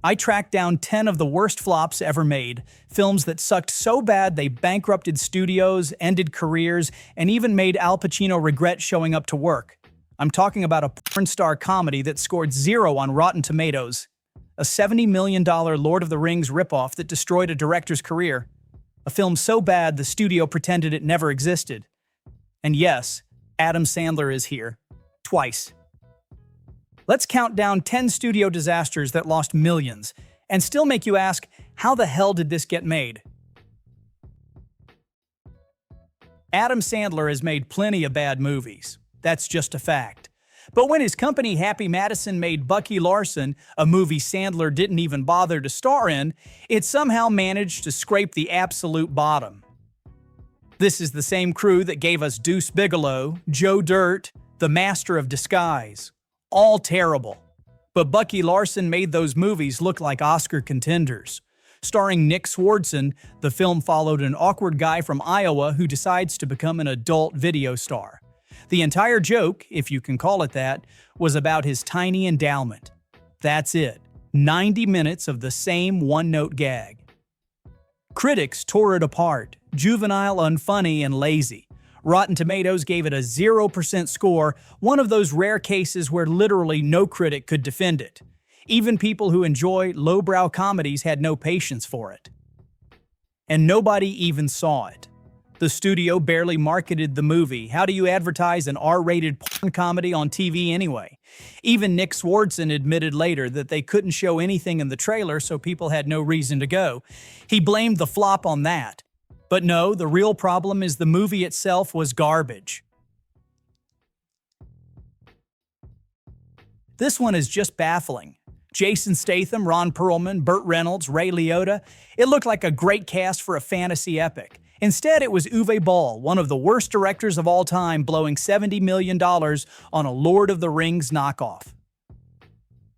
I tracked down 10 of the worst flops ever made, films that sucked so bad they bankrupted studios, ended careers, and even made Al Pacino regret showing up to work. I'm talking about a porn star comedy that scored 0 on Rotten Tomatoes, a $70 million Lord of the Rings ripoff that destroyed a director's career, a film so bad the studio pretended it never existed. And yes, Adam Sandler is here. Twice. Let's count down 10 studio disasters that lost millions, and still make you ask, how the hell did this get made? Adam Sandler has made plenty of bad movies. That's just a fact. But when his company Happy Madison made Bucky Larson, a movie Sandler didn't even bother to star in, it somehow managed to scrape the absolute bottom. This is the same crew that gave us Deuce Bigalow, Joe Dirt, The Master of Disguise. All terrible. But Bucky Larson made those movies look like Oscar contenders. Starring Nick Swardson, the film followed an awkward guy from Iowa who decides to become an adult video star. The entire joke, if you can call it that, was about his tiny endowment. That's it. 90 minutes of the same one-note gag. Critics tore it apart, juvenile, unfunny, and lazy. Rotten Tomatoes gave it a 0% score, one of those rare cases where literally no critic could defend it. Even people who enjoy lowbrow comedies had no patience for it. And nobody even saw it. The studio barely marketed the movie. How do you advertise an R-rated porn comedy on TV anyway? Even Nick Swardson admitted later that they couldn't show anything in the trailer, so people had no reason to go. He blamed the flop on that. But no, the real problem is the movie itself was garbage. This one is just baffling. Jason Statham, Ron Perlman, Burt Reynolds, Ray Liotta. It looked like a great cast for a fantasy epic. Instead, it was Uwe Boll, one of the worst directors of all time, blowing $70 million on a Lord of the Rings knockoff.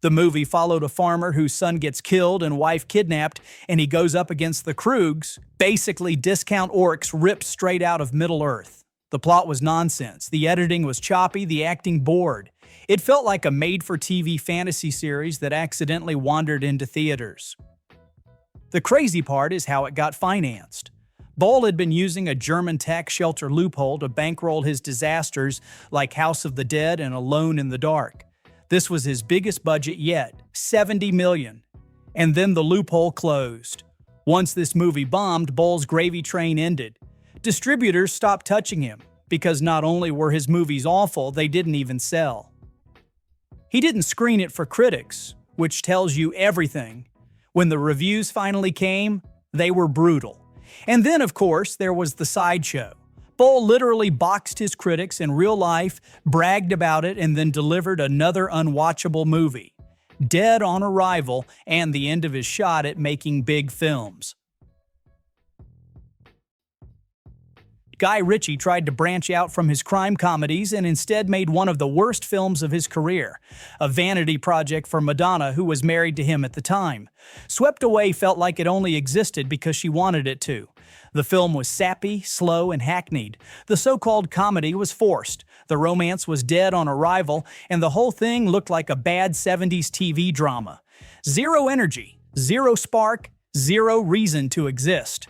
The movie followed a farmer whose son gets killed and wife kidnapped, and he goes up against the Kroogs, basically discount orcs ripped straight out of Middle-earth. The plot was nonsense, the editing was choppy, the acting bored. It felt like a made-for-TV fantasy series that accidentally wandered into theaters. The crazy part is how it got financed. Boll had been using a German tax shelter loophole to bankroll his disasters like House of the Dead and Alone in the Dark. This was his biggest budget yet, $70 million. And then the loophole closed. Once this movie bombed, Boll's gravy train ended. Distributors stopped touching him, because not only were his movies awful, they didn't even sell. He didn't screen it for critics, which tells you everything. When the reviews finally came, they were brutal. And then, of course, there was the sideshow. Boll literally boxed his critics in real life, bragged about it, and then delivered another unwatchable movie. Dead on arrival, and the end of his shot at making big films. Guy Ritchie tried to branch out from his crime comedies and instead made one of the worst films of his career, a vanity project for Madonna, who was married to him at the time. Swept Away felt like it only existed because she wanted it to. The film was sappy, slow, and hackneyed. The so-called comedy was forced. The romance was dead on arrival, and the whole thing looked like a bad 70s TV drama. Zero energy, zero spark, zero reason to exist.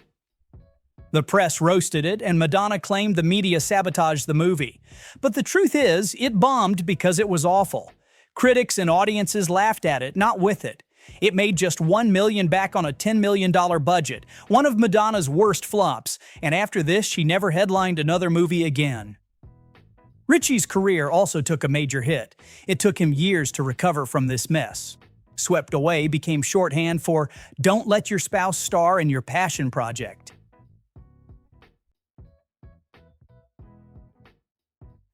The press roasted it, and Madonna claimed the media sabotaged the movie. But the truth is, it bombed because it was awful. Critics and audiences laughed at it, not with it. It made just $1 million back on a $10 million budget, one of Madonna's worst flops, and after this, she never headlined another movie again. Ritchie's career also took a major hit. It took him years to recover from this mess. Swept Away became shorthand for "Don't let your spouse star in your passion project."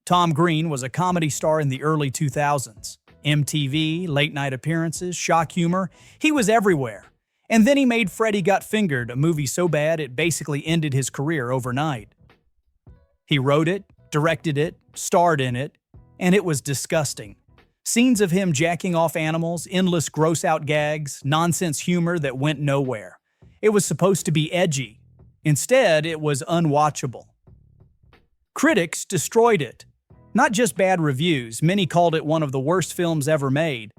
Tom Green was a comedy star in the early 2000s. MTV, late-night appearances, shock humor, he was everywhere. And then he made Freddy Got Fingered, a movie so bad it basically ended his career overnight. He wrote it, directed it, starred in it, and it was disgusting. Scenes of him jacking off animals, endless gross-out gags, nonsense humor that went nowhere. It was supposed to be edgy. Instead, it was unwatchable. Critics destroyed it. Not just bad reviews, many called it one of the worst films ever made.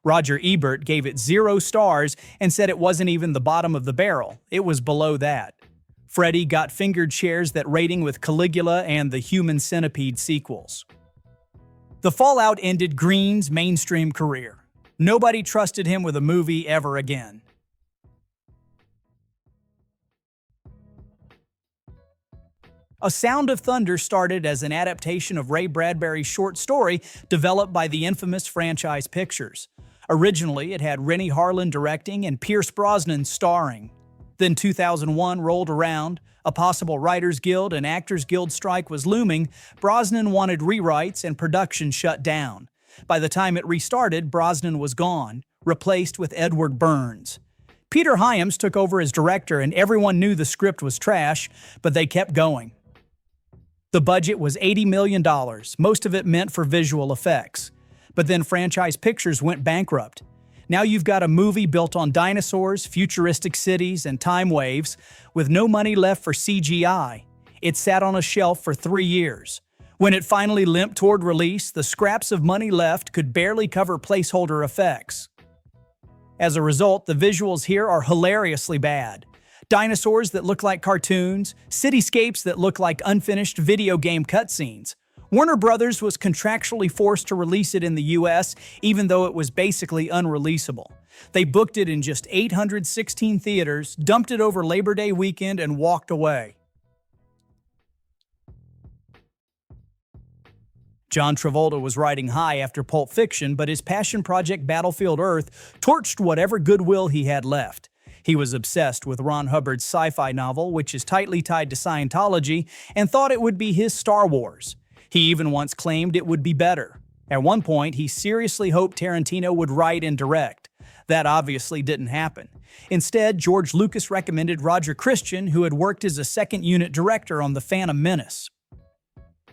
Roger Ebert gave it 0 stars and said it wasn't even the bottom of the barrel, it was below that. Freddy Got Fingered shares that rating with Caligula and the Human Centipede sequels. The fallout ended Green's mainstream career. Nobody trusted him with a movie ever again. A Sound of Thunder started as an adaptation of Ray Bradbury's short story developed by the infamous Franchise Pictures. Originally, it had Rennie Harlin directing and Pierce Brosnan starring. Then 2001 rolled around, a possible Writers Guild and Actors Guild strike was looming, Brosnan wanted rewrites and production shut down. By the time it restarted, Brosnan was gone, replaced with Edward Burns. Peter Hyams took over as director and everyone knew the script was trash, but they kept going. The budget was $80 million, most of it meant for visual effects. But then Franchise Pictures went bankrupt. Now you've got a movie built on dinosaurs, futuristic cities, and time waves, with no money left for CGI. It sat on a shelf for 3 years. When it finally limped toward release, the scraps of money left could barely cover placeholder effects. As a result, the visuals here are hilariously bad. Dinosaurs that look like cartoons, cityscapes that look like unfinished video game cutscenes. Warner Brothers was contractually forced to release it in the US, even though it was basically unreleasable. They booked it in just 816 theaters, dumped it over Labor Day weekend, and walked away. John Travolta was riding high after Pulp Fiction, but his passion project Battlefield Earth torched whatever goodwill he had left. He was obsessed with Ron Hubbard's sci-fi novel, which is tightly tied to Scientology, and thought it would be his Star Wars. He even once claimed it would be better. At one point, he seriously hoped Tarantino would write and direct. That obviously didn't happen. Instead, George Lucas recommended Roger Christian, who had worked as a second-unit director on The Phantom Menace.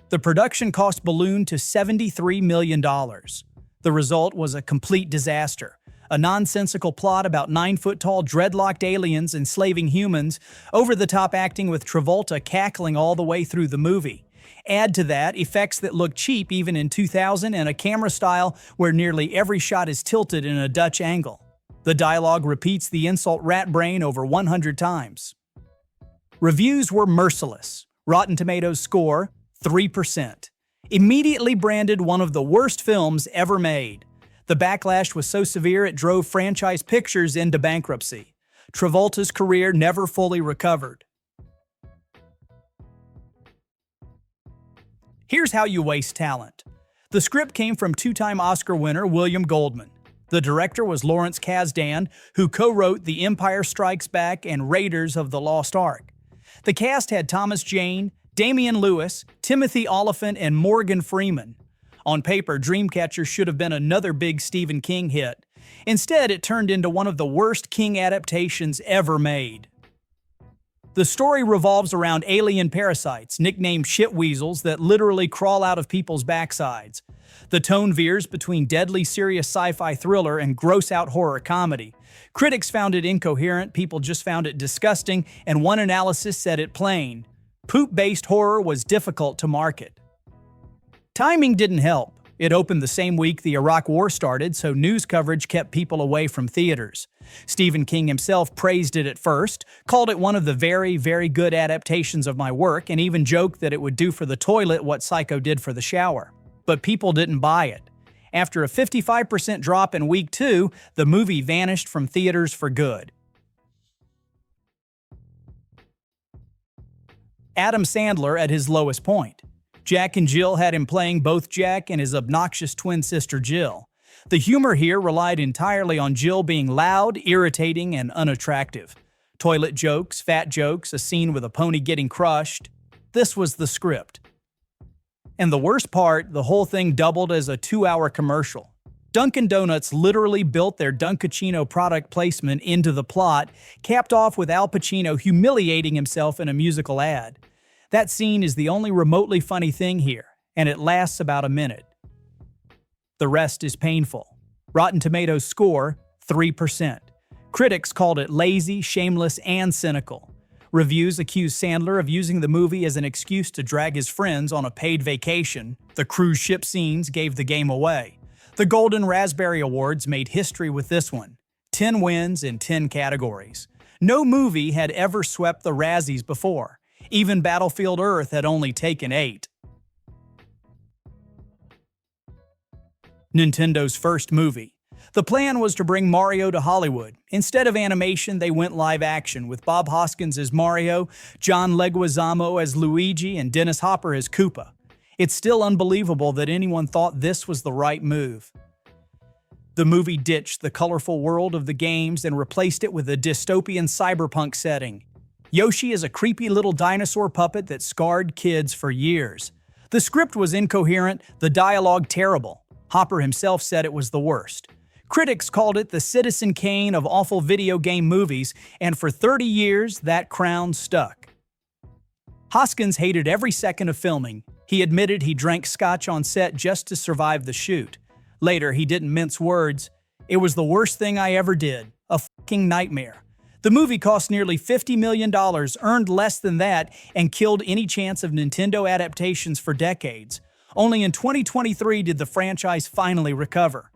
The production cost ballooned to $73 million. The result was a complete disaster. A nonsensical plot about 9-foot-tall dreadlocked aliens enslaving humans, over-the-top acting with Travolta cackling all the way through the movie. Add to that effects that look cheap even in 2000 and a camera style where nearly every shot is tilted in a Dutch angle. The dialogue repeats the insult rat brain over 100 times. Reviews were merciless. Rotten Tomatoes score, 3%. Immediately branded one of the worst films ever made. The backlash was so severe it drove Franchise Pictures into bankruptcy. Travolta's career never fully recovered. Here's how you waste talent. The script came from two-time Oscar winner William Goldman. The director was Lawrence Kasdan, who co-wrote The Empire Strikes Back and Raiders of the Lost Ark. The cast had Thomas Jane, Damian Lewis, Timothy Olyphant, and Morgan Freeman. On paper, Dreamcatcher should have been another big Stephen King hit. Instead, it turned into one of the worst King adaptations ever made. The story revolves around alien parasites, nicknamed shitweasels, that literally crawl out of people's backsides. The tone veers between deadly serious sci-fi thriller and gross-out horror comedy. Critics found it incoherent, people just found it disgusting, and one analysis said it plain. Poop-based horror was difficult to market. Timing didn't help. It opened the same week the Iraq War started, so news coverage kept people away from theaters. Stephen King himself praised it at first, called it one of the very, very good adaptations of my work, and even joked that it would do for the toilet what Psycho did for the shower. But people didn't buy it. After a 55% drop in week 2, the movie vanished from theaters for good. Adam Sandler at his lowest point. Jack and Jill had him playing both Jack and his obnoxious twin sister Jill. The humor here relied entirely on Jill being loud, irritating, and unattractive. Toilet jokes, fat jokes, a scene with a pony getting crushed. This was the script. And the worst part, the whole thing doubled as a 2-hour commercial. Dunkin' Donuts literally built their Dunkachino product placement into the plot, capped off with Al Pacino humiliating himself in a musical ad. That scene is the only remotely funny thing here, and it lasts about a minute. The rest is painful. Rotten Tomatoes score, 3%. Critics called it lazy, shameless, and cynical. Reviews accused Sandler of using the movie as an excuse to drag his friends on a paid vacation. The cruise ship scenes gave the game away. The Golden Raspberry Awards made history with this one. 10 wins in 10 categories. No movie had ever swept the Razzies before. Even Battlefield Earth had only taken 8. Nintendo's first movie. The plan was to bring Mario to Hollywood. Instead of animation, they went live action, with Bob Hoskins as Mario, John Leguizamo as Luigi, and Dennis Hopper as Koopa. It's still unbelievable that anyone thought this was the right move. The movie ditched the colorful world of the games and replaced it with a dystopian cyberpunk setting. Yoshi is a creepy little dinosaur puppet that scarred kids for years. The script was incoherent, the dialogue terrible. Hopper himself said it was the worst. Critics called it the Citizen Kane of awful video game movies, and for 30 years, that crown stuck. Hoskins hated every second of filming. He admitted he drank scotch on set just to survive the shoot. Later, he didn't mince words. "It was the worst thing I ever did. A fucking nightmare." The movie cost nearly $50 million, earned less than that, and killed any chance of Nintendo adaptations for decades. Only in 2023 did the franchise finally recover.